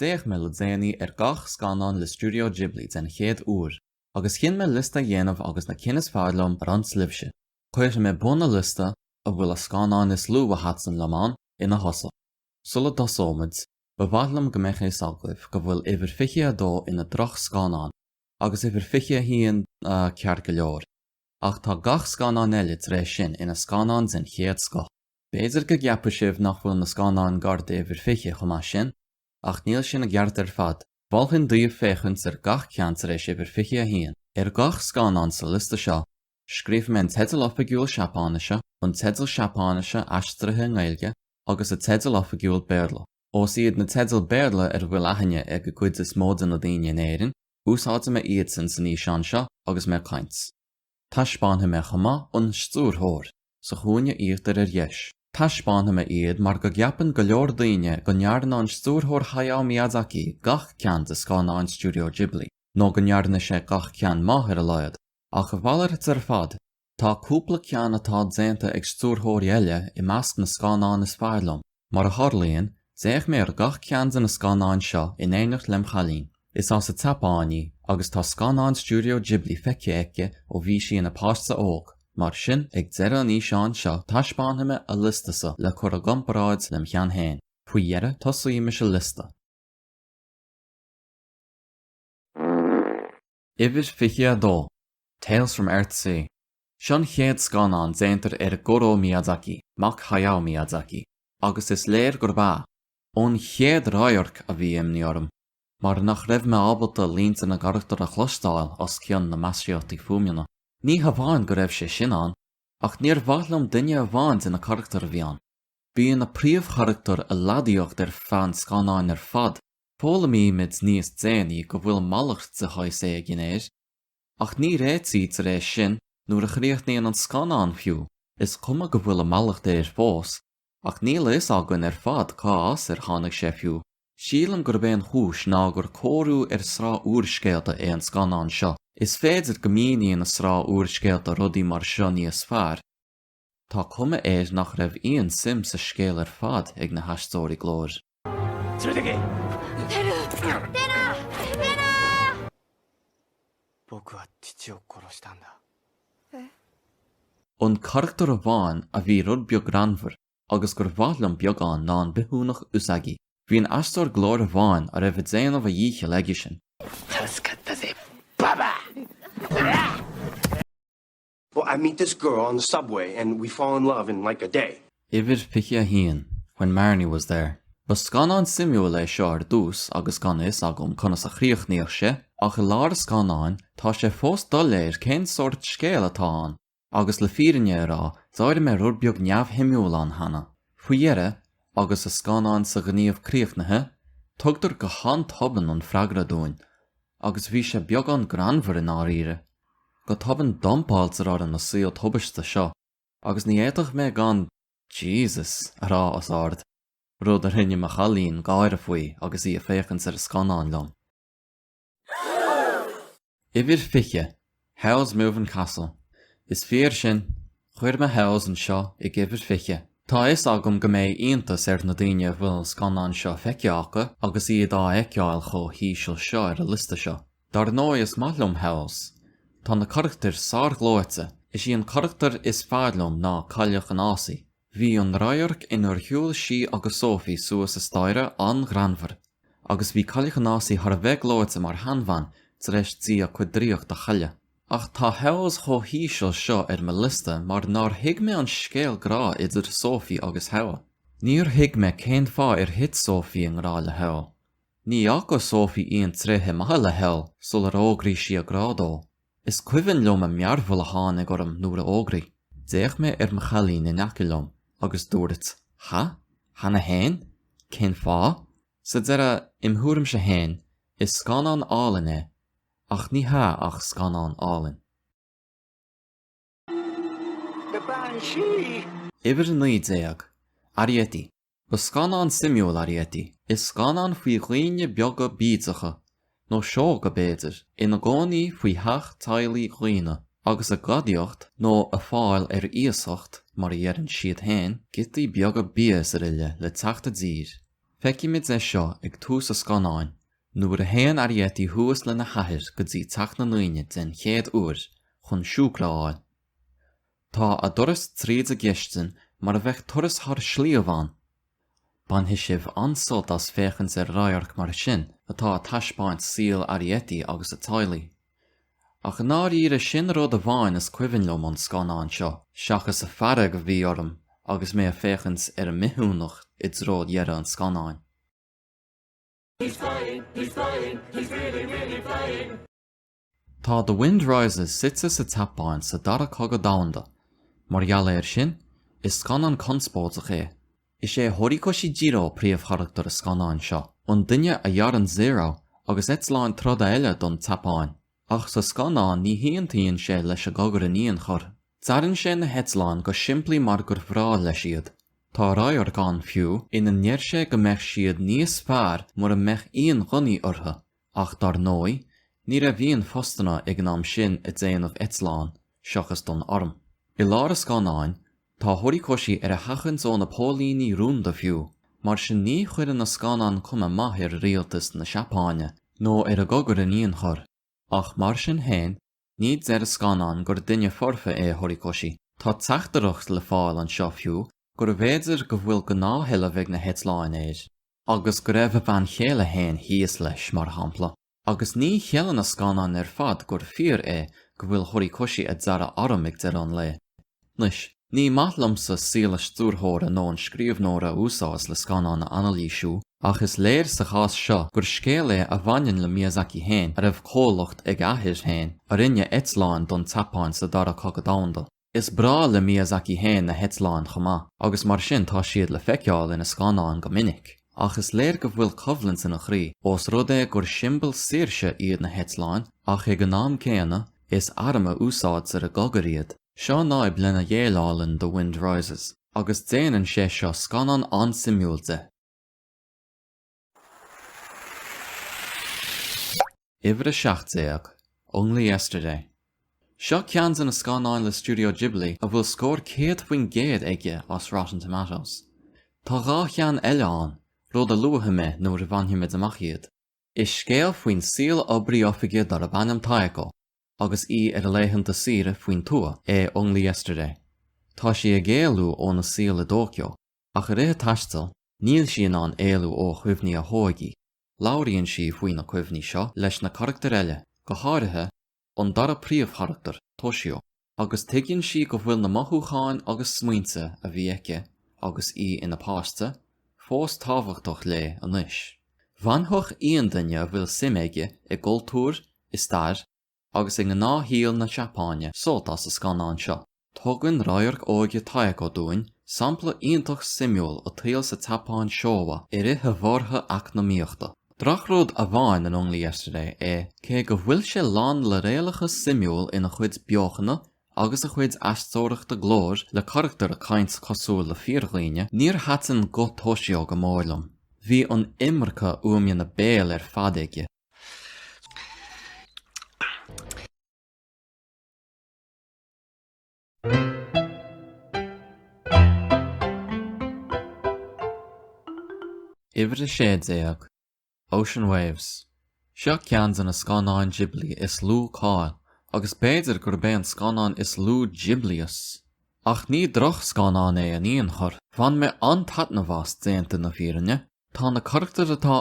déach me le déanaí gach Scannáin le Studio Ghibli den chéad úr, agus chin me lista dhéanamh agus na cinnis fearlumm ar an slibse. Chuir me buna lista a bhfuil a Scannáin is lú a hatsan lemán ina hosa. Sulla dosómid, bhhaithlam go mbeidh é agibh go bhfuil idir fiche dó ina droch Scannáin, agus idir fiche híon cheart go leor. Ach tá gach Scannáin eile rééis sin ina Scannáin den chéad scoth. Béidir go gceappa sibh nach bhfuil na Scannáin garda idir fiche chomh sin, ach níl sin a gceart ar fad. Bhálchann díobh féchant gach ceant rééis idir fiche a híon. Gach Scannáin sa lista seo, scríomh me an teitl ofagiúil Seapánaise, an teitl Seapánaise aistrithe ngailge, agus a teitl ofagiúil Béarla. Os iad na teitl Béarla ar bhfuil aithne ag go cuid is móda na daoine éireann, úsáid me iad san níosán seo agus me caints. Tá spáinthe me chomh an stúrthóir, sa chúine íochtar ar dheis. Tá spáinthe me iad mar go gceapann go leor daoine go nearann an stúrthóir Hayao Miyazaki gach ceant a Scannáin Studio Ghibli, nó go nearanna sé gach cean maith ar a leiad, ach go bhhailr ar fad, tá cúpla cean atá déanta ag stúrthóirí eile i measc na Scannáin is fearlumm, mar a tharlaíonn, déach mé gach cean na Scannáin seo in éineacht lem chalín. Is as a tapáinaí agus tá Scannáin Studio Ghibli feice aice ó bhí sí ina pásta óg, mar sin ag deire an níosán seo tá spáinthe me a listasa le chur a gomparáid lem chean héin. Faoi dhearr tosaí me se lista. Idir fiche dó, Tales from Earthsea. Sean chéad Scannáin déantar Goro Miyazaki, mac Hayao Miyazaki, agus is léir gur bá, ón chéad ráiorc a bhí imníorm, mar nach raibh me ábalta línta na garachtar a chlostáil os cian na masíochtaí fuaimneanna. Ní ha bhain go raibh sé sin an, ach níor bhaithlam duine a bhaint ina charachtar a bhíán. Bhíonn na príomhcharachtar a ladíocht ar fan Scannáin ar fad, pólamí mid níos déanaí go bhfuil malacht sa chaith é a gnéir, ach ní réití tar éis sin nuair a chríochnaíonn an Scannáin fiú, is cuma go bhfuil a malacht é ar fós, ach níl is agan ar fad cá as ar tháinig sé fiú. Sílam gur ben chúis ná gur cóirú ar srá úrscéalta é an Scannáin seo. Is féidir go mííon na srá úrscéalta rudaí mar seo níos fearr. Tá cuma éir nach raibh íon sim sa scéal ar fad ag na haistóirí glóir. An charachtar a bháin a bhí rud beag ranmhar agus gur bhaithlam beagán ná an bithúnach úsáid. Bhí an aistóir glóir a bháin a raibh déanamh a dhíche leige sin. Well, I meet this girl on the subway and we fall in love in like a day. Idir fiche a híon, when Marnie was there. Ba Scannáin simúil é seo ar dús agus gan is agam chuna sa chríochnaíoch sé, ach i lár Scannáin tá sé fós dul léir cén sort scéal atá an, agus le fírinne rá dáir mé rud beag neamhhimúil an hana. Faoi dhearr, agus a Scannáin sa gníomh críochnathe, tugtar go han toban an freagra dúin, agus bhí sé beag an granmhar in áíre. Go toban dompáiltar ar an na síl tubaiste seo, agus ní éadach mé gan Jesus rá as ard. Rud a rinne me chalín gáire faoi agus í a féchans ar a Scannáin lom. Idir fiche, Howl's Moving Castle. Is Fearr sin, chuir me Howl's an seo ag idir fiche. Tá is agam go méid iontas ar na daoine bhfuil Scannáin seo feiceácha agus iad á eiceáil cho híseal seo ar a lista seo. Dar nó is maithlumm Howl's. Tá na charachtar sár glóite, is í an charachtar is fearlumm ná cailleach an ásaí. Bhí an ráiorc inar thiúil sí agus Sophie suas sa stáire an granmhar, agus bhí cailleach an ásaí thar a bheith glóite mar hanmhain tar éis tí a chuid dríocht a chaile. Ach tá Howl's cho híseal seo ar me lista mar nar thuig me an scéal grá idir Sophie agus Howl. Níor thuig me cén fá ar hit Sophie an grá le Howl. Ní ach go Sophie íon trithe maithe le Howl sul ar ógraí si a grádó. Is cuimhin lom a mearbhfuil a tháinig orm nuair a ógraí. Déach me ar me chalín in aici agus dúirt, ha? Hanna héin? Cén fá? Sa deire imthúrim se héin, is Scannáin álainn é, ach ní ha ach Scannáin álainn. Idir an naoi déag, Arieti. Ba Scannáin simúil Arieti, is Scannáin faoi ghaoine beaga bídeacha, nó seo go béidir, ina gcónaí faoi heach taileí ghaoine, agus a gadíocht nó a fáil ar íosacht mar dhearann siad héin, gitaí beaga bías ar ile le teachta dír. Feicimid é seo ag tús a Scannáin, nuair a héan arieti thuas le na chathair go dtí teach na nuine den chéad uair chun siúcraáil. Tá a doras tríd a gistin mar a bheith turas thar slíomhán. Ban hi sibh ansult as féchans ráarc mar sin atá a taispáint síl arieti agus a toilaí. Ach náir a sin rud a bháin is cuimhin lom an Scannáin seo, seachas a feadh go bhí orm agus mé a féchans a mithúnach idsród dhearra an Scannáin. He's flying, he's really, really flying. Tá The Wind Rises sitsa sa tapáin sa dara coga dáanda, mar gheall sin is Scannáin conspóach é. Is sé Horikoshi Jiro príomh charachtar a Scannáin seo, an duine a dhearan 0 agus etsláin troda eile don tapáin. Ach sa Scannáin ní híontaíonn sé leis a gogur a níon chur. Tsarann sé na hetsláin go simplí mar gur bhrá leis iad. Tá ráir gan fiú ina nnéir sé go meich siad níos fearr mar a meich íon ghunaí ortha, ach dar nói, ní ra bhíon fostanna ag an am sin a dhéanamh etsláin, seachas don orm. I lár a Scannáin, tá Horikoshi ar a hachans ó na pólíní rúnda fiú, mar sin ní chuireann na Scannáin cuma maith ar rialtas na Seapáine, nó ar a gogur a níon chur. Ach mar sin héin, níd ar a Scannáin gur duine forfa é Horikoshi. Tá teachtareacht le fáil an seo fiú gur bhéidir go bhfuil go náhéile bheith na hetláin éis, agus go raibh ban chéile héin híos leis mar hampla. Agus ní chealan na Scannáin ar fad gur Fearr é go bhfuil Horikoshi a dzara aramig ar an le. Nis, ní maithlamsa síla stúrthóra nó an scríomhnóra úsáid le Scannáin na analíisiú, ach is léir sa chás seo gur scéal é a bhainneann le Miyazaki héin a raibh cólacht ag aithir héin a rinne etsláin don tapáin sa dara cogadánda. Is brá le Miyazaki héin na hetláin chomh, agus mar sin tá siad le feiceáil ina Scannáin go minic. Ach is léir go bhfuil coghlann ina chrí, os rud é gur simbal saoirse iad na hetláin, ach ag an nám céanna is arma úsáid ar a gogur iad. Seo ná blena dhéalálann The Wind Rises, agus déanann sé seo Scannáin ansimúilte. Ibre seachtséach, Only Yesterday. Seo ceann na Scannáin le Studio Ghibli a bhfuil scór 100% aige as Rotten Tomatoes. Tá gá cheann eile an, rud a luatha me nuair a bhaintheamid amach iad. Is scéal faoin síl obarí ofiige dar a bhainam taico, agus ar a léhananta síre faoin tua é Only Yesterday. Tá si a géalú ó na síl a Dócio, ach a ré taistil, níl sin an éalú ó chuimhní a hóigi. Láiríonn si faoin na cuimhní seo leis na charachtar eile, go háirithe an dara príomh charachtar, Toshio, agus tuigeann si go bhfuil na mothúcháin agus smaointe a bhí aice, agus ina páiste, fós tábhachtach le anois. Bhainthach íon duine a bhfuil siméige i gcultúr, i stair, agus ag na náthíal na Seapáine sóta sa Scannáin seo. Tugann ráarc óige taico dúin, sampla iontach simúil ó taal sa tapáin seoha i rithe bhartha eacnamaíochta. Drachród a bhain an Only Yesterday é cé go bhfuil sé lán le réalacha simúil ina chuid beochanna agus a chuid eastóireachta glór le charachtar a caint cosúil le fíorghaoine, níor hatan go Toshio go mórlam. Bhí an imreacha uaimne na béal ar fad aige. Ibre séadéag, Ocean Waves. Seo ceann na Scannáin Ghibli is lú cáil, agus béidir gur bé an Scannáin is lú Ghiblius. Ach ní droch Scannáin é an íon chur, bhain me an-tatnamhas déanta na fírinne, tá na charachtar atá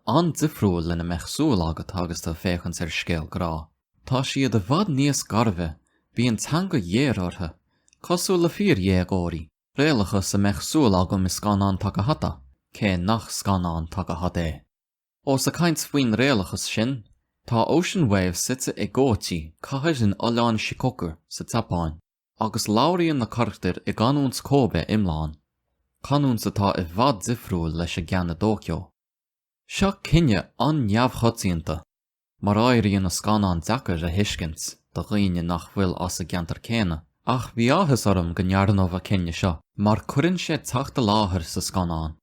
an difriúil lena meachsúil agat agus tá féchans ar scéal grá. Tá siad a bhd níos garbheith, bíonn teanga dhéar ortha, cosúil le Fearr dhéagóirí, réalacha sa meachsúil agam is Scannáin takahata, cé nach Scannáin takahata é. Os a caint faoin réalachas sin, tá Ocean Waves sitsa i ggótí caithear in oileáin Shikoku sa tapáin, agus labhraíonn na charachtar i ganúns cóbe imláin, canúns atá i bhd difriúil leis a gceanna Dócio. Seo cinne an-neamhchosaíonta, mar áiríonn na Scannáin deacair a thuiscint do dhaoine nach bhfuil as a gceantar céine, ach bhí áthas orm go nearnamh a cinne seo, mar cuireann sé teachta láthair sa Scannáin.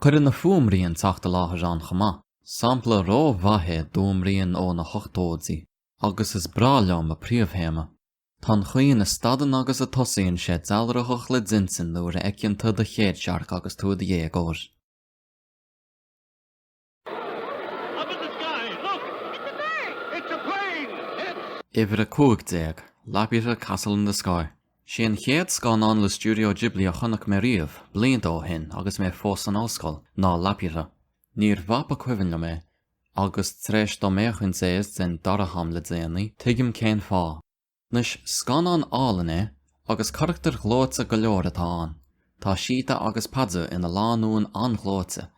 Cuireann na fuamraíonn teachta láthair an chomh, sampla ró bhaithe dúmraíonn ó na hochtóidí, agus is brá liom a príomhthéama. Tá chuoin na stadan agus a tosaíonn sé dealrachach le dinsan nuair a eiceann tud a chéad searc agus tud a dhéagóir. plane. Look! It's a bird! It's a plane! It's... Iver a cúig déag, Lapita Castle in the Sky. Sin chéad Scannáin le Studio Ghibli a chonaic mé riamh, bliain ó hin agus mé fós an ollscoil, ná Lapita. Níor bhapa cuimhin le mé, agus tréis do méchún séas den daracham le déanaí, tuigim cén fá. Nus Scannáin álan é, agus charachtar glóitse go leor atá an. Tá síta agus padú ina lánúin an glóitse,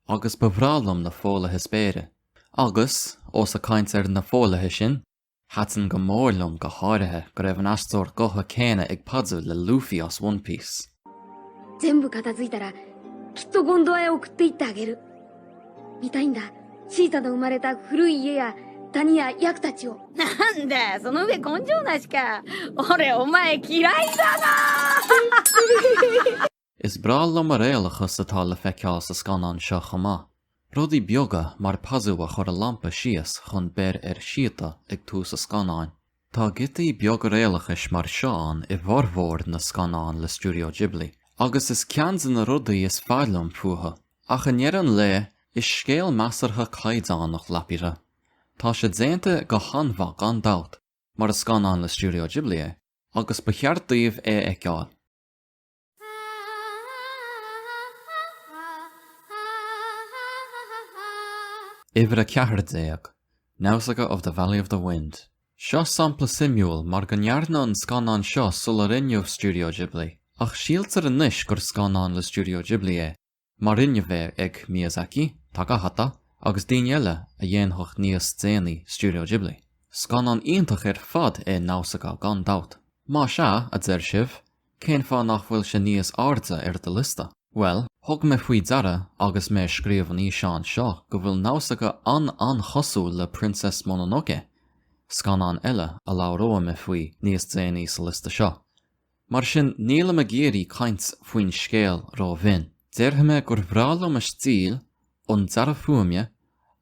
agus bhrálam na fólathe spéire. Agus, os a caint na fólathe sin, hatan go mórlumm go háirithe go raibh an astóir gotha céine ag padú le fhios One Piece. 全部片付いたらきっとゴンドアへ送っていってあげる。見たいんだ。シータの生まれた古い家や谷や役たちを。なんだその上根性なしか。俺お前嫌いだな。Is brálam a réalachas atá le feiceáil sa Scannáin seo chomh. Rudí beaga mar pasú a chur a lampa síos chun beir síota ag tú sa Scannáin. Tá gitaí beaga réalachas mar seán I bharmhór na Scannáin le Studio Ghibli, agus is ceann na rudaí is fearlam fuatha. Ach an éan le is scéal measartha caighdeánach Lapita. Tá sé déanta go hanmha gan dat, mar a Scannáin le Studio Ghibli é, agus ba cheartaíomh é ag Iver a ceart déag, Náusacha of the Valley of the Wind. Seo sampla simúil mar go ndearna an Scannáin seo sula rinneamh Studio Ghibli, ach síaltar a níos gur Scannáin le Studio Ghibli é, mar rinne bheith ag Miyazaki, Takahata, agus daoine eile a dhéanamh níos déanaí Studio Ghibli. Scannáin iontach fad é Náusacha gan dat. Má se a deir sibh, cén fá nach bhfuil sé níos airde de lista. Well, thug me faoi deara agus mé scríomh an íseán seo go bhfuil Náusacha an chosú le Princess Mononoke, Scannáin eile a láróa me faoi níos déanaí sa lista seo. Mar sin níla me géirí caint faoin scéal rá bhin. Déirthe me gur bhrálam a stíl ón deara fuaimne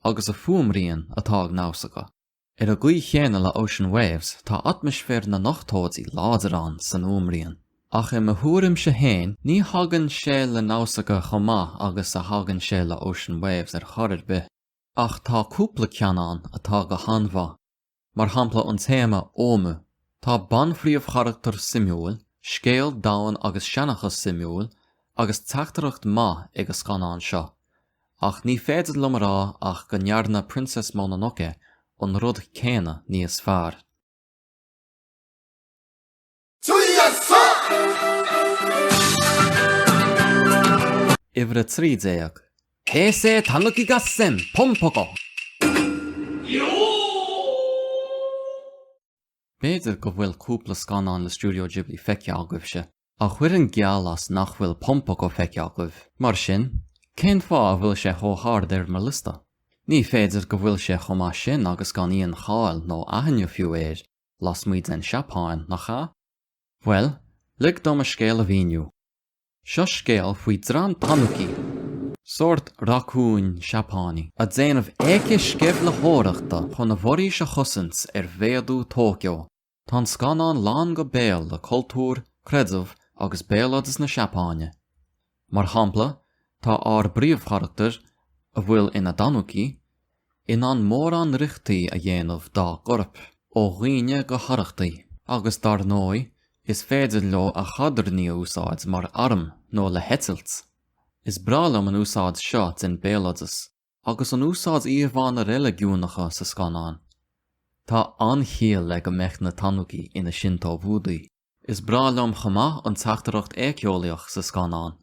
agus a fuaimríon atá ag Náusacha. Ar a gcuí chéanna le Ocean Waves tá atmosfér na nachtóidí láidirán san uamríon. Ach I thuairim se héin, ní hagann sé le Náusacha chomh agus a hagann sé le Ocean Waves choirid bith. Ach tá cúpla ceannán atá go hanmha. Mar hampla an téama ómu, tá banfríomh charachtar simúil, scéal dáin agus seanachas simúil, agus teachtareacht maith ag a Scannáin seo. Ach ní féidir lom rá ach go ndearna Princess Mononoke an rud céine níos fearr. Iver a trí déag, Heisé tanuki ga sem, pompoko! Béidir go bhfuil cúpla Scannáin le Studio Ghibli feice agaibh se, a chuir an geal as nach bhfuil pompoko feice agaibh. Mar sin, cén fá bhfuil sé chomhthard mar lista. Ní féidir go bhfuil sé chomh sin agus gan íon cháil nó aithne fiú éir, las muid an Seapáin nach cha? Well, lig dom a scéal a bhíniu. Seo scéal faoi drán tanuki, sort racún Seapánaí, a déanamh éice scibh le hóireachta chun na bhfoirí se chusint bhéadú Tóquio. Tá Scannáin lán go béal le cultúr, creidmh agus béaladas na Seapáine. Mar hampla, tá bríomhcharachtar a bhfuil ina tanuki, in an mórán richtaí a dhéanamh dá gorp, ó dhaoine go harachtaí, agus dar nói, is féidir leo a chadarní úsáid mar arm nó le hetzilt. Is brálam an úsáid seo den béaladas, agus an úsáid íomhána religiúnacha sa Scannáin. Tá anchial le go mecht na tanuki ina Shinto bhúdaí. Is brálam chomh an teachtareacht éiciolaíoch sa Scannáin,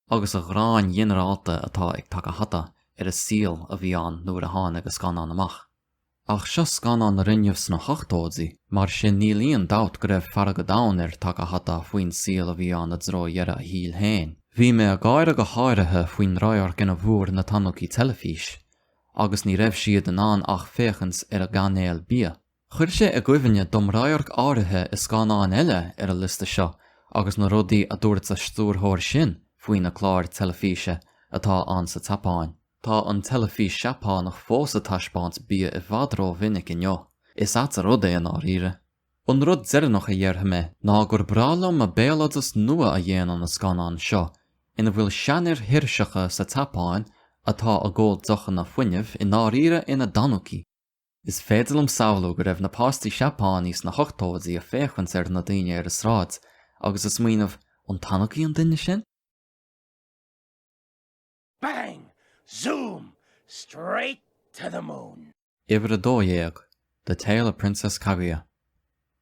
agus a ghráin dhéanarálta atá ag Takahata ar a síl a bhí an nuair a tháinig agus Scannáin amach. Ach seo Scannáin rinneamh sna hochtóidí, mar sin ní líon dat go raibh fearr go dán Takahata faoin síl a bhí an a dró dhearra a híl héin. Bhí mé a gaiire go háirithe faoin ráarc ina bhúr na tanuki telefís, agus ní raibh siad an an ach féchans ar a ganéal bia. Chuir sé a gcuimhne dom ráarc áirithe is Scannáin eile ar a lista seo, agus na rudaí a dúirt a stúrthóir sin faoin na chláir telefíse atá an sa tapáin. Tá an telefís Seapánach fós a taispáint bia I bhadró vinnic inneo. Is at a rud é an áíre. An rud deireanach a dheartha me ná gur brálam a béaladas nua a dhéanaan na Scannáin seo, ina bhfuil seanir hirseacha sa tapáin atá a ggóil dochan na fuinneamh in áíre ina danúcí. Is féidirlumm samhlú go raibh na páistí Seapáin níos na hochtóidí a féchhaint ar na daoine ar is ráid, agus is muoinmh an tanúcí an duine sin? Bang! Zoom! Straight to the moon. Ibre dódhéag, The Tale of Princess Kaguya.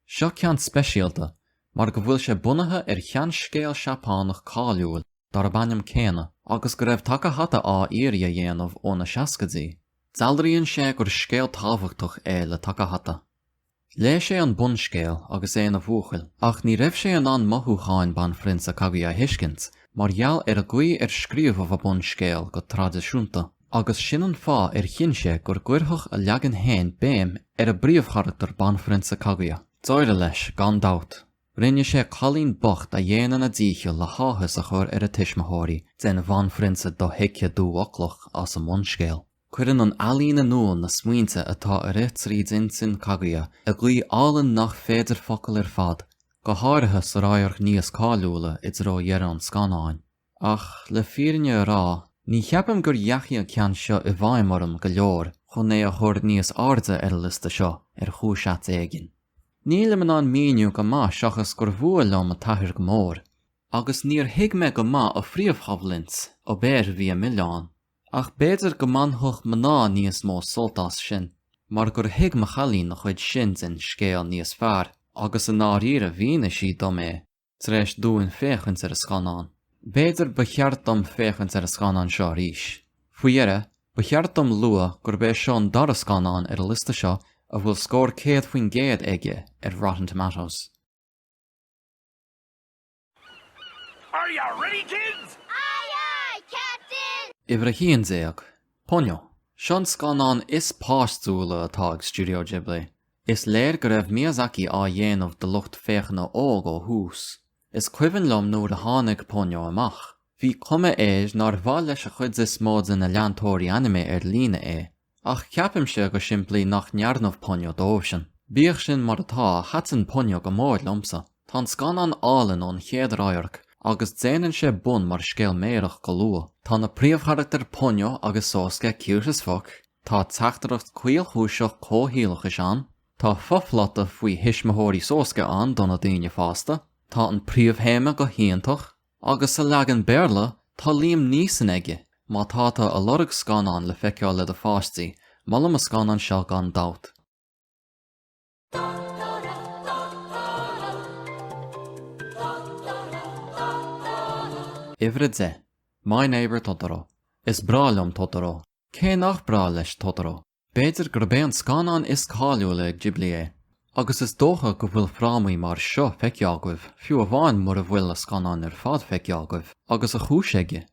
Seo ceann speisialta, mar go bhfuil sé bunathe ar cheann scéal Seapánach cáiliúil dar a bainneam céine, agus go raibh take hata á éirí a dhéanamh ó na seascadaí. D'ealdraíonn sé gur scéal tábhachtach é le take hata. Lé sé an bun scéal agus é na bhuachail, ach ní raibh sé an mothúcháin ban Princess Kaguya hiiscint, mar gheall ar a gcuí ar scríomh a bun scéal go tradiisiúnta. Agus sin an fá ar chin sé gur gcuirthach a leagan hain béim ar a bríomhcharakter ban Princess Kaguya. Dóire leis gan dát. Rinne sé cholín bocht a dhéanaan na ddícheal le háthas a chur ar a tiismathirí den bhan Princess do heice dúhaclach as an bun scéal. Cuireann an alín na nuan na smaointe atá a réit tríd sin Kaguya a gluí álan nach féidir focail ar fad, go háirithe sa ráarch níos cáiliúla idir ó dhearán Scannáin. Ach le fírinne rá, ní cheapam gur dheachí a ceann seo I bhaimimearm go leor chun é a chur níos airde ar a lista seo ar chúiseat éigin. Níl man an míniú go má seachas gur bhuail lom a tathir go mór, agus níor thuig me go má a phríomhchablint ó béir bhí a millián, ach béidir go manthach maná níos mó soltas sin, mar gur thuig me chalín na chuid sin in scéal níos fearr, agus an áíre bhína si dom é, tréis dúin féchant ar a Scannáin. Béidir ba cheart dom féchant ar a Scannáin seo ríis. Fuiire, ba cheart dom lua gur bé seo an dar a Scannáin ar a lista seo a bhfuil scór 100 faoin 100 aige ar Rotten Tomatoes. Are you ready, kids? Aye, Captain! Ibre híon éag. Ponyo, sean Scannáin is páistúla atá ag Studio Ghibli. Is léir go raibh Miyazaki á dhéanamh de lucht féchanna óg ó hús. Is cuimhin lom nuair a tháinig Ponyo amach. Bhí cuma éis nar bhail leis a chuid is mód in na leantóirí anime ar lína é, ach ceapim sé go siimplí nach nearnamh Ponyo dóibh sin. Bíodh sin mar atá hatan Ponyo go mór lomsa. Tá Scannáin álan ón chéad ráarc, agus déanann sé bun mar scéal méireach go lua. Tá na príomhcharakter Ponyo agus sósca cute as fuck. Tá teachtareacht cuiil chúiseach cóthíalach is an. Tá foflata faoi hismathirí sósca an donna daoine fásta. Tá an príomhhéime go híontach, agus sa leagan béarla tá liom níos an aige, má táta a lorg Scannáin le feiceáil le do fástaí, mallam a Scannáin seo gan dát. Ivre dé, My Neighbor Totoro. Is brálum Totoro. Cé nach brá leis Totoro. Béidir gur bé an Scannáin is cáiliúla ag Ghibli é. Agus is dócha go bhfuil frámaí mar seo feiceágah, fiú a bháin mar a bhfuil a Scannáin ar fad feiceágah, agus a chúiseige.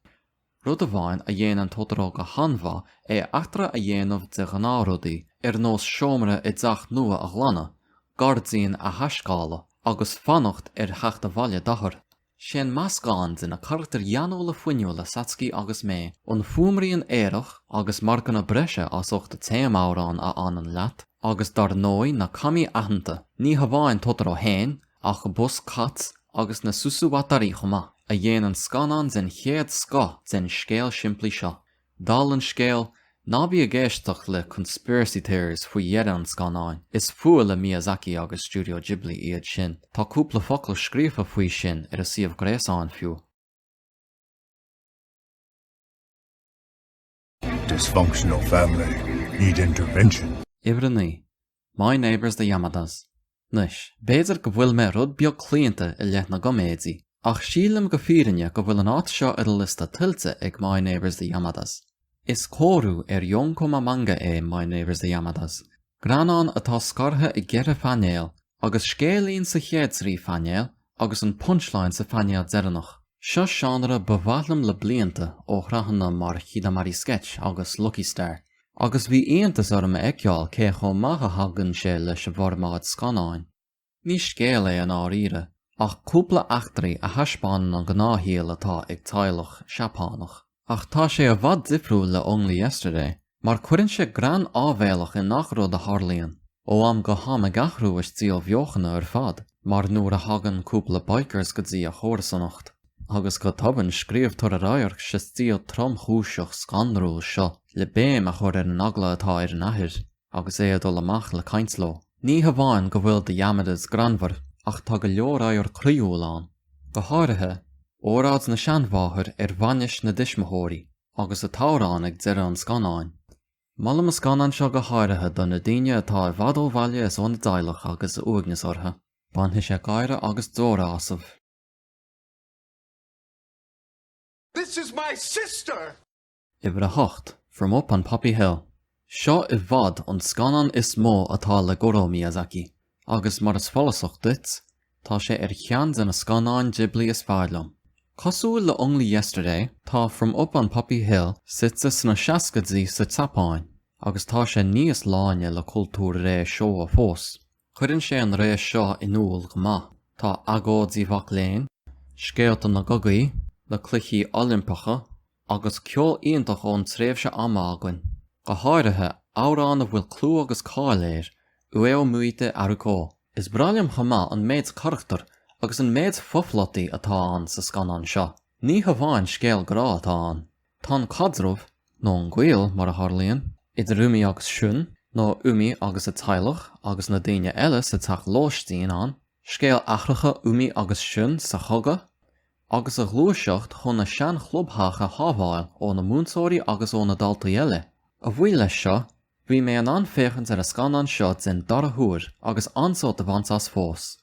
Rud a bháin a dhéanaan Totoro go hanmha é achtra a dhéanamh de gnáródaí ar nós seomra I dteach nua a ghlana, gardaíonn a theascála, agus fannacht ar theacht a bhaile dachar. Sin meascáin den a charachtar Yano le fuinniú le Satsuki agus mé, ón fuamraíonn éireach agus marcan a breise as ochta téamárán a anan leat, agus dar nói na cami ahananta, ní habháin Totoro hain, ach bus cat agus na susuwatarí chomh, a dhéanaan Scannáin den chéad sca den scéal siimplí seo. Dal an scéal, nábí a géisteach le conspiracy theories faoi dhearán Scannáin. Is fuail le Miyazaki agus Studio Ghibli iad sin. Tá cúpla focail scríofa faoi sin ar a siomh gréasáin fiú. Dysfunctional family need intervention. Ivraní, My Neighbors the Yamadas. Nis, béidir go bhfuil me rud beag clíonta I leith na goméidí, ach sílam go fírinne go bhfuil an áit seo ar a lista tiltte ag My Neighbors the Yamadas. Is córu Yonkoma manga é My Neighbors the Yamadas. Granán atá scartha I gceithre fanéal, agus scélíonn sa chéadsrí fanéal, agus an punchline sa fanéal dearnach. Seo seanra bhbhaithlim le blianta ó chrahanna mar Hidamari Sketch agus Lucky Star. Agus bhí aontas orm eiceáil cé chomh maithe hagann sé leis a bharmáid Scannáin. Ní scéal é an áíre, ach cúpla achtarí a thaispáin an gnáthíal atá ag teilech Seapánach. Ach tá sé a bhd difriúil le Only Yesterday, mar cuireann sé gran ábhéalach in nachród a Harlíonn, ó am go háma gachrú is tíal bheochanna ar fad, mar nuair a hagan cúpla bikers go dtí a chóirsannacht. agus go tabann scríomh tar a ráirc se stíl trom chúiseach scanrúil seo le béim a chur ar an agla atá ar an ahir, agus é a dul amach le caintsló. Ní hamháin go bhfuil de dhéanamh granmhar ach tá go leor áir cruúil an. Go háirithe, óráid na seanmháthir ar bhainnis na dismóthóirí, agus a tárán ag deire an Scannáin. Mallam a Scannáin seo go háirithe don na daine atá i bhadó bhaile is ón dteilech agus a uagnas ortha, banthe sé gaiire agus dóra asamh. This is my sister! Ibre a hocht, from up on Poppy Hill. Seo I bhd an Scannáin is mó atá le Goro Miyazaki, agus mar is follasach dit, tá sé ar chean in a Beyond Ghibli is fearlam. Cosúil le only yesterday, tá from up on Poppy Hill sits na seascadí sa Tsapáin, agus tá sé níos láine le cultúr ré seo a fós. Chuireann sé an ré seo inúil go maith. Tá agóidí bhach léin, scéalta na gogaí, le cluichí Olympacha, agus ceol íontach ón tréimhse ama againn. Go háirithe, árán a bhfuil clú agus cáiléir, uéo muite arúcó. Is brailim chama an méid charachtar agus an méid foflataí atá an sa Scannáin seo. Ní hamháin scéal grá atá an. Tá cadrumh, nó an ghaol mar a tharlaíonn, idir umi agus siún, nó umi agus a teilech agus na daine eile sa teach lóistín an, scéal achracha umi agus siún sa choga, agus a glúiseacht chun na sean chlubthacha hábháil ó na múnsóirí agus ó na dalta eile. A bhuail leis seo, bhí mé an anféchant ar a Scannáin seo den dar a thuair agus ansót a bhaint as fós.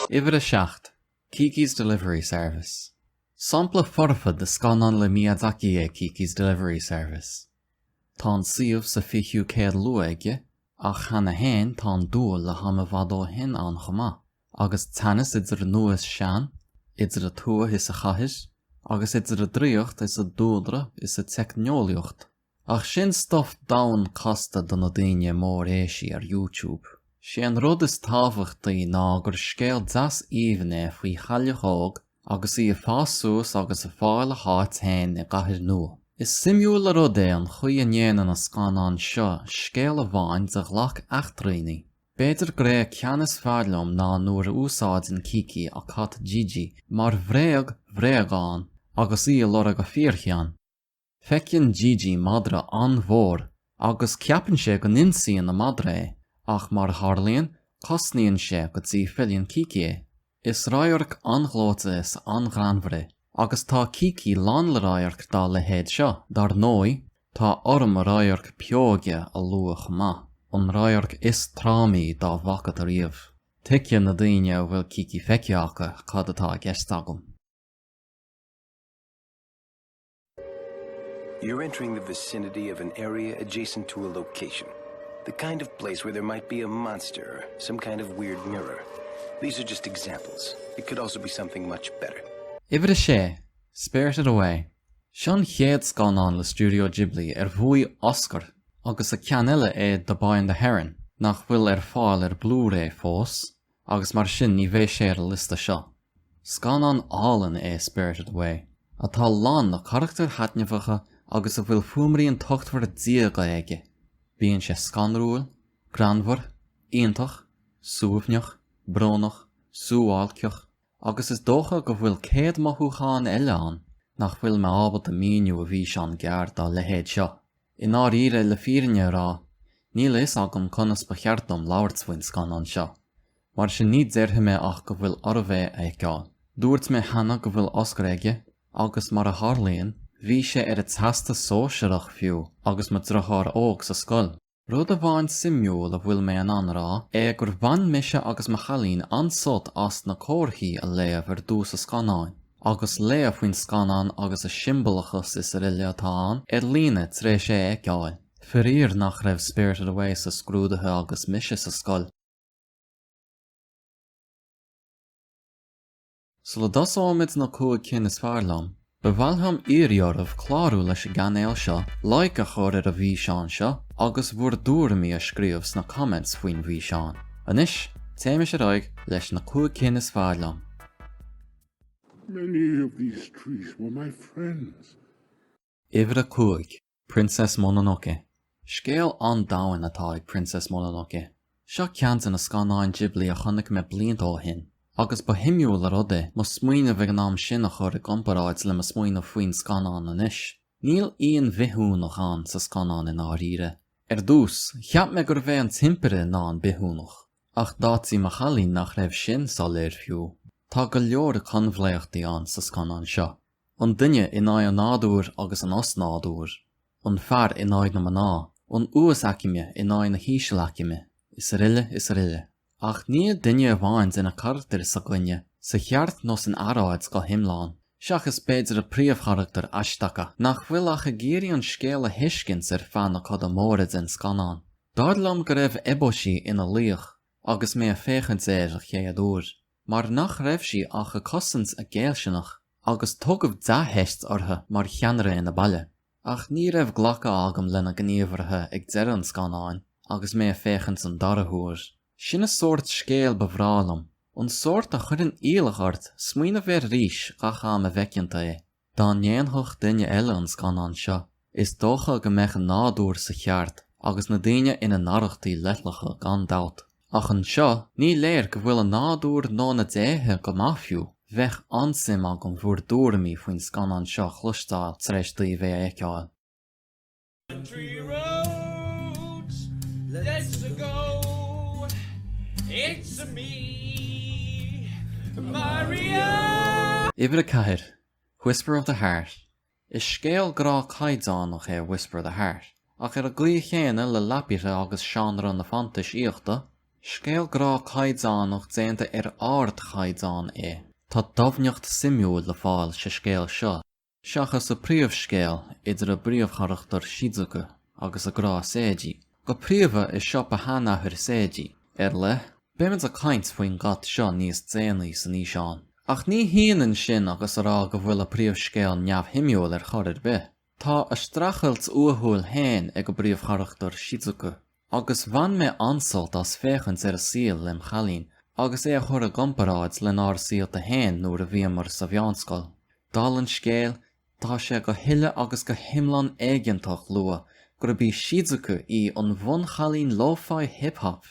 Ibre a seacht, Kiki's Delivery Service. Sampla forfa de Scannáin le Miyazaki é Kiki's Delivery Service. Tá an siomh sa fichiú céad lua aige, ach chana hain tá an dúil le hama bhadó hin an chomá, agus tanas idir nuas sean, idir a tua is a chahis, agus idir a dríocht is a dúdra is a techneolaíocht. Ach sin stuff dawn costa don na daine mór éisi ar YouTube. Sé an rud is tábhachtaí ná gur scéal deas íomhne faoi chailechóg agus í a fásús agus a fáil a háit hain I gcathair nua. Is simúil a rud é an chuí a ndéanann na Scannáin seo scéal a bhain de ghlach eachtraoine. Beidir go ré ceannas fearlam ná nuair a úsáid in Kiki a cat Gigi mar bhréagán agus í a lora go Fearrchean. Fecinn Gigi madra an mhór agus ceapann sé go ninsíonn na madra é, ach mar tharlaíonn cosnaíonn sé go dtí fillíonn Kiki é. Is ráirc anglóta is an granmhar agus tá Kiki lán le ráirc dá le héad seo, dar nói tá orm a ráirc peóige a lua chomá. An ráirc is trámaí dá bhacat a riamh. Ticinn na daine bhfuil Kiki feiceacha cad atá gceist agam. You're entering the vicinity of an area adjacent to a location. The kind of place where there might be a monster or some kind of weird mirror. These are just examples. It could also be something much better. Ibre a sé, Spirited Away. Sean chéad Scannáin le Studio Ghibli bhuaí Oscar, agus a ceanile é The Boy and the Heron, nach bhfuil fáil Blu-ray fós, agus mar sin ní bheith sé ar a lista seo. Scannáin álan é Spirited Away, atá lán na charachtar hatneamhacha agus a bhfuil fuamaíon tochtmhar díoga aige. Bíonn sé scanrúil, granmhar, iontach, suamhneach, brónach, súáilceach, agus is dócha go bhfuil céad mothúcháin eile an, nach bhfuil me ábhalt a míniú a bhfíseán geart dá le héad seo. In ár ire le fírinne rá, níl is agam conas ba cheartm labhairt faoin Scannáin seo. Mar sin ní deirthe mé ach go bhfuil arbhéh agán. Dúirt mé hana go bhfuil Oscar aige, agus mar a tharlaíonn, bhí sé ar a teasta sóisireach fiú agus me drochar óg sa scoil. Rud a bhain simúil a bhfuil mé an rá é gur bhain mise agus me chalín ansót as na cóirthaí a léamh ar dús a Scannáin, agus léamh faoin Scannáin agus a simbolachas is a riile atá an ar líne tré sé aggáil. Fearr nach raibh Spirited Away sa scrúdathe agus mise sa scoil. So le dosámid na cúig cin is fearlam, bhhealtham íormh clárú leis ganéal seo, like a chur ar a bhfíseán seo, agus bhur dtuairimí a scríobh sna comments faoin bhfíseán. Anois, téime sé raig leis na cúig cin is fearlam. Many of these trees were my friends. Ibre cúig, Princess Mononoke. Scéal an dain atá ag Princess Mononoke. Seo ceann na Scannáin Ghibli a chonaic me blianta ó hin. Agus ba himmiúil a rudaí mo smuoine bheith an am sin a chur ag iomparáid le mo smuoine faoin Scannáin anois. Níl íon bithúnach an sa Scannáin in áiríre. Dús, cheap me gur bheith an timpire ná an bithúnach. Ach dátí mo chalín nach raibh sin sa léir fiú. Tá go leor a conbhléochtaí an sa Scannáin seo. An duine in áid an nádúr agus an os nádúr. An fearr in áid na maná. An ús aicime in áid na híseal aicime. Is rille. Ach ní duine bhain in a charachtar sa gcuine, sa cheart nó san aráid go himláán. Seach is beidir a príomhcharachtar aisteacha, nach bhfuil ach a géirí an scéal a hiiscins fan a cad a mórad in Scannáin. Dáirlam go raibh ebosí ina líoch, agus mé a féchant éir a chéad úr. Mar nach raibh sí ach a cosans a géalsinach, agus tugamh datheist ortha mar cheanra ina baile. Ach ní raibh ghlacha agam lena gníomhartha ag deir an Scannáin, agus mé a féchant an darthúr. Sin a sort scéal bhrálam, an sort a chuireann íalachart smuoine bheith ríis gacha am a bheiceanta é. Dá néanthach duine eile an Scannáin seo, is dócha go meach an nádúr sa cheart, agus na daine ina narachtaí letlacha gan dat. Ach an seo, ní léir go bhfuil an nádúr nó na déithe go maithfiú, bheith ansim agam bhur dtuairimí faoin Scannáin seo chluisteáil tréistíí bheith eiceáil. Country roads, let's go. It's me, Maria. Ibre a Caithir, Whisper of the Heart. Is scéal grá caidzánach é Whisper of the Heart, ach ar a glí chéine le lapire agus seanra na fantais íochta, scéal grá caidzánach déanta ar ard caidzán é. Tá dofneocht simúil le fáil se scéal seo. Seachas a príomhscéal idir a bríomhcharachtar sídsacha agus a grá séidí. Go príomha is seo a hanahir séidí. Le, béimiid a caint faoin gat seo níos déanaí san níosán. Ach ní híanaan sin agus ará go bhfuil a príomhscéal neamhhimmiúil ar choir bith. Tá a strachailt uathúil héin ag go bríomhcharachtar sídsacha. Agus bhain mé ansalt as féchant ar a síl lim chalín, agus é a chur a gomparáid le ár síalta héin nuair a bhí mar sa bheanscoil. Dal an scéal, tá sé go huile agus go himleán éigeantach lua, gur bhí sídsacha í an bhun chalín lo-fi hip-hop.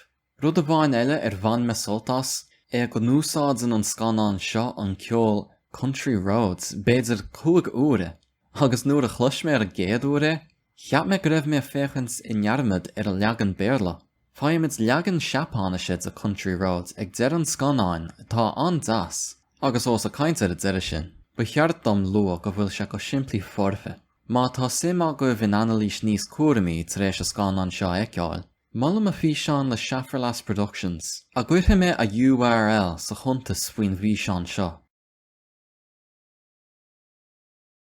Rud a bhain eile ar bhain me soltas, é go núsáid in an Scannáin seo an ceol Country Roads beidir 5 úra, agus nuair a chluis mé ar a géad úra, cheap me go raibh mé féchant i nearmid ar a leagan béarla. Fáimid leagan seapána siad a Country Roads ag deir an Scannáin tá an das, agus os a caint ar a deir sin. Ba cheart dom lua go bhfuil se go siimplí forfe. Má tá simá go bhín analís níos cuairimí tar éis a Scannáin seo eiceáil. Mallam a bhfíseán le Schaffrillas Productions, a gcuirthe mé a URL sa chuntas faoin bhfíseán seo.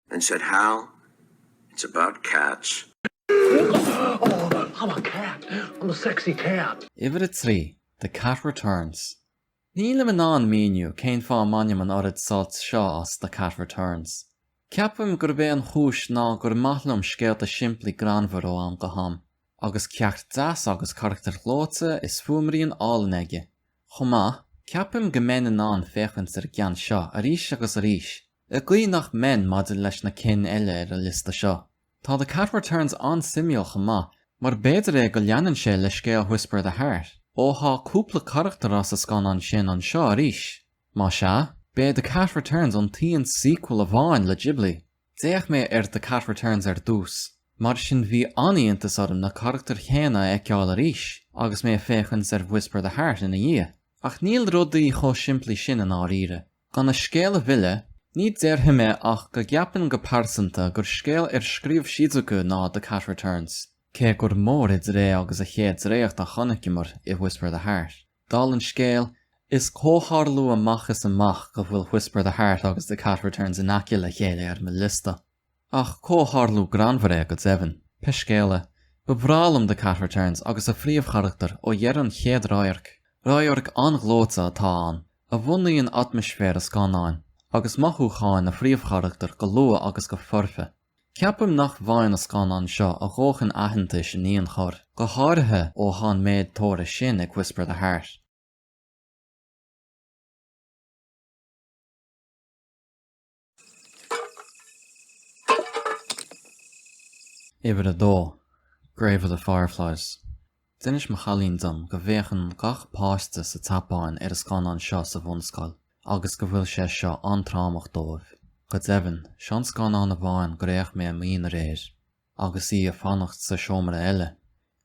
And said, Hal, it's about cats. Oh, I'm a cat. I'm a sexy cat. Ibre 3, The Cat Returns. Níl am an míniu céin fá maniam an orid salt seo as The Cat Returns. Ceapim gur bé an chúis ná gur maithlumm scéalta siimplí granmhar ó am go ham. Agus ceart das agus charachtar glóte is fuamraíon álan aige. Chomh, ceapim go ména ná féchant ar gceann seo a ríis agus a ríis. A glí nach men maidir leis na cin eile ar a lista seo. Tá The Cat Returns an simúil chomh, mar béidir é go leanan sé le scéal Whisper of the Heart. Ó há cúpla charachtar as a Scannáin sin an seo a ríis. Má se, bé The Cat Returns an tíon sequel a bháin le Ghibli. Déach mé ar The Cat Returns ar dús. Mar sin bhí aníontas orm na charachtar chéna eiceáil a ríis, agus mé féchant ar Whisper of the Heart ina dhé. Ach níl rudaí cho siimplí sin an áíre. Gan na scéal a bhile, ní déirthe mé ach go gceapan go pársanta gur scéal ar scríomh sídsacha ná The Cat Returns. Cé gur mór idir ré agus a chéad réocht a chonaiceamar I Whisper of the Heart. Dal an scéal, is cóthárlú amachchas amach go bhfuil Whisper of the Heart agus The Cat Returns in aiciil le chéile ar me lista. Ach cóthárlú granmhar go d'evan, pescéile, ba bhrálam The Cat Returns agus a phríomhcharachtar ó dhearan chéad ráiorc. Ráiorc anglóta atá an, a bhunaíon atmosfér a Scannáin, agus mathúcháin na phríomhcharachtar go lua agus go forfe. Ceapim nach bhain a Scannáin seo a ghóchan aitheanta sin íon chur, go háirithe ó than méid tóra sin ag Whisper of the Heart. Ibre a dó, Grave of the Fireflies. Dinis mo chalín dom go bhéchan gach páiste sa tapáin scannán seo sa bhunscail, agus go bhfuil sé seo antrámach dóibh. Go deimhin, sean scannán a bháin go réach mé míon réir, agus í a fannacht sa seomra eile.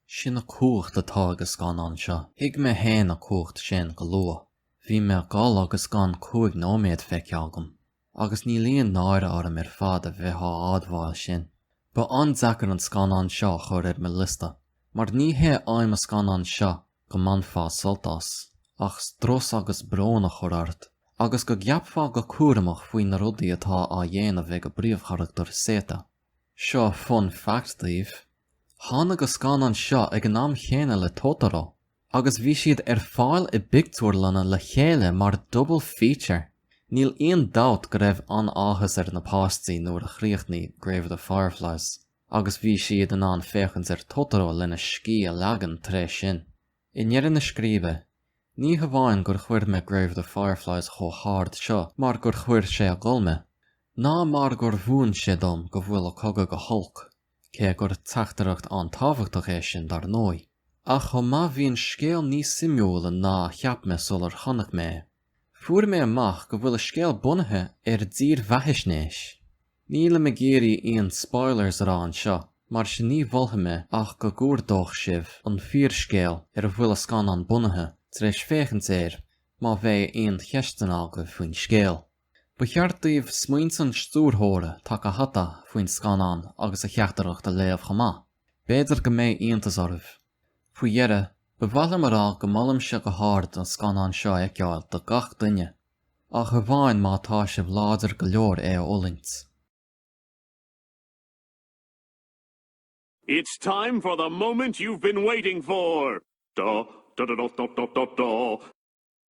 Sin a cuacht atá agus scannán seo. Ig me héin a cuacht sin go lua. Bhí me gáil agus gan 5 nóméad feice agam, agus ní líon náire orm fad a bheith áadmháil sin. Ba an dheacar an scannán seo chuir me lista, mar ní hé aim a scannán seo go man fá soltas, ach stros agus brona churart, agus go gheapfá go cuaireamach faoin na rudaí atá á dhéanamh ag go bríomhcharaachtar séta. Seo fun fact díobh. Tháinig go scannán seo ag an am chéine le Totoro, agus bhí siad fáil I bictúir lena le chéile mar double feature. Níl aon doubt go raibh an áthas na páistí nuair a chríochnaí Grave of the Fireflies, agus bhí siad an an féchans Totoro lena scí a leagan tré sin. I nnéireann na scríbe, ní hamháin gur chuir me Grave of the Fireflies cho hard seo, mar gur chuir sé a gulme. Ná mar gur bhuain sé dom go bhfuil a cogadh go hulk, cé gur teachtareacht an tábhachtach é sin dar nói. Ach chomh maith bhíonn scéal níos simúla ná cheap me sular chonaic mé. Fuair mé amach go bhfuil a scéal bunaithe dír bheithisnéis. Ní le me géirí aon spoilers ará an seo, mar sin ní bholtha me ach go gúrdóch sibh an Fearr scéal bhfuil a scannán bunaithe tar éis féchans má bheith aon cheistan agah faoin scéal. Ba cheartaíomh smaoint an stúrthóra take hata faoin scannán agus a cheachtareacht a léamh chomh. Béidir go mé aontas ormh. Faoi dhearr, ba bhaile marrá go mballam se go hard an scannán seo ag ceáil do gach duine, ach a bhain má tá sibh láidir go leor a ólaint. It's time for the moment you've been waiting for. Da, da, da, da, da, da, da, da.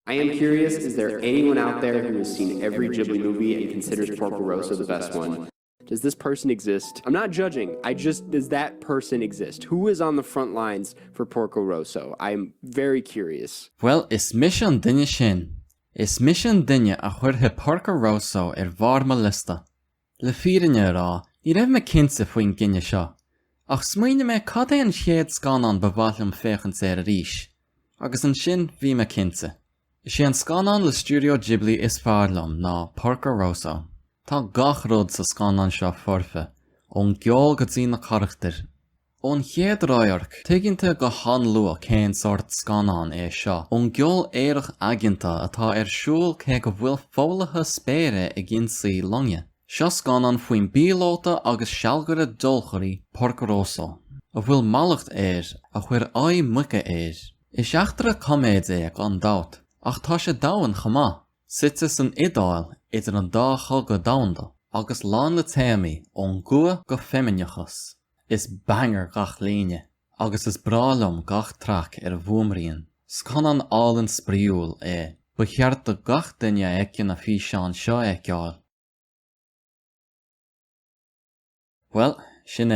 I am curious, is there anyone out there who has seen every Ghibli movie and considers Porco Rosso the best one? Does this person exist? I'm not judging. Does that person exist? Who is on the front lines for Porco Rosso? I'm very curious. Well, is mis an duine sin. Is mis an duine a chuirthe Porco Rosso bhar ma lista. Le fírinne rá, ní raibh me cinse faoin gcinne seo. Ach smaoine me cad é an chéad scannán ba bhailm féchans a ríis. Agus an sin bhí me cinse. Sé an scannán le Studio Ghibli is fearlam ná Porco Rosso. Tá gach rud sa scannán seo forfa, ón gceol go dtí na charachtar. Ón chéad ráarc, tuiginnta go hanlua cén sort scannán é seo. Ón gceol éireach aginta atá siúl cé go bhfuil fólatha spéire I gcinsaí longe. Seo scannán faoin bíolóta agus sealgara dulchairí Porco Rosso. A bhfuil malacht a chuir muice Is eachtar a coméid ag an dat, ach tá sé dahan chomh. Site san idáil idir an dá chulga damhanda, agus lán le téimí ón gua go feimineachas. Is banger gach líne, agus is brálam gach trach a bhuamraíonn. Scannán álann spríúil ba cheart do gach duine ag na fhiseán seo ag ceáil. Well, sin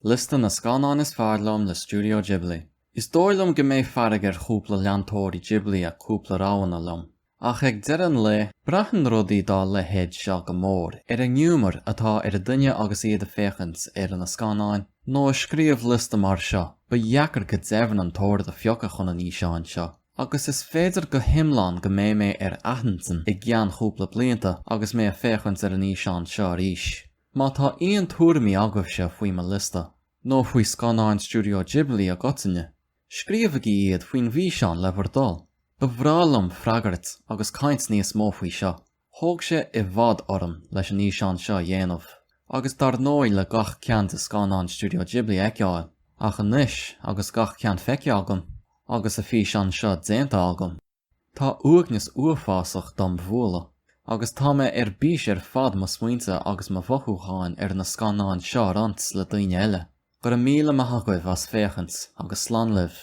lista na scannán is fearlam le Studio Ghibli. Is dóilm go mé farragar chúpla leantóirí Ghibli a cúpla ráhanna lom. Ach ag dean le, brachan rudaí dá le héad seo go mór a nniúmar atá a duine agus iad a féchans na Scannáin. nó a scríomh lista mar seo, ba dheacar go deimhin an tóir a fiocha chun an íseán seo. Agus is féidir go himláán go mé aithintsan I gceann chúpla blianta agus mé a féchans an íseán seo ríis. Má tá aon dtuairimí agah se faoi ma lista, nó faoi Scannáin Studio Ghibli a gotainne. Scríomh iad faoin bhfíseán le bhardal. Ba bhrálam freagart agus caint níos mó faoi seo. Thóg sé I bhfad orm leis an íseán seo dhéanamh. Agus dar nói le gach ceant a Scannáin Studio Ghibli ag ceáil, ach anois agus gach ceant feice agam, agus a bhfíseán seo déanta agam. Tá uachnas uafásach dom bhuala, agus tá me bís fad ma smaointe agus ma bhothúcháin na Scannáin seo rant le daoine eile. Gur a míle maithagaibh as féchans agus slán libh.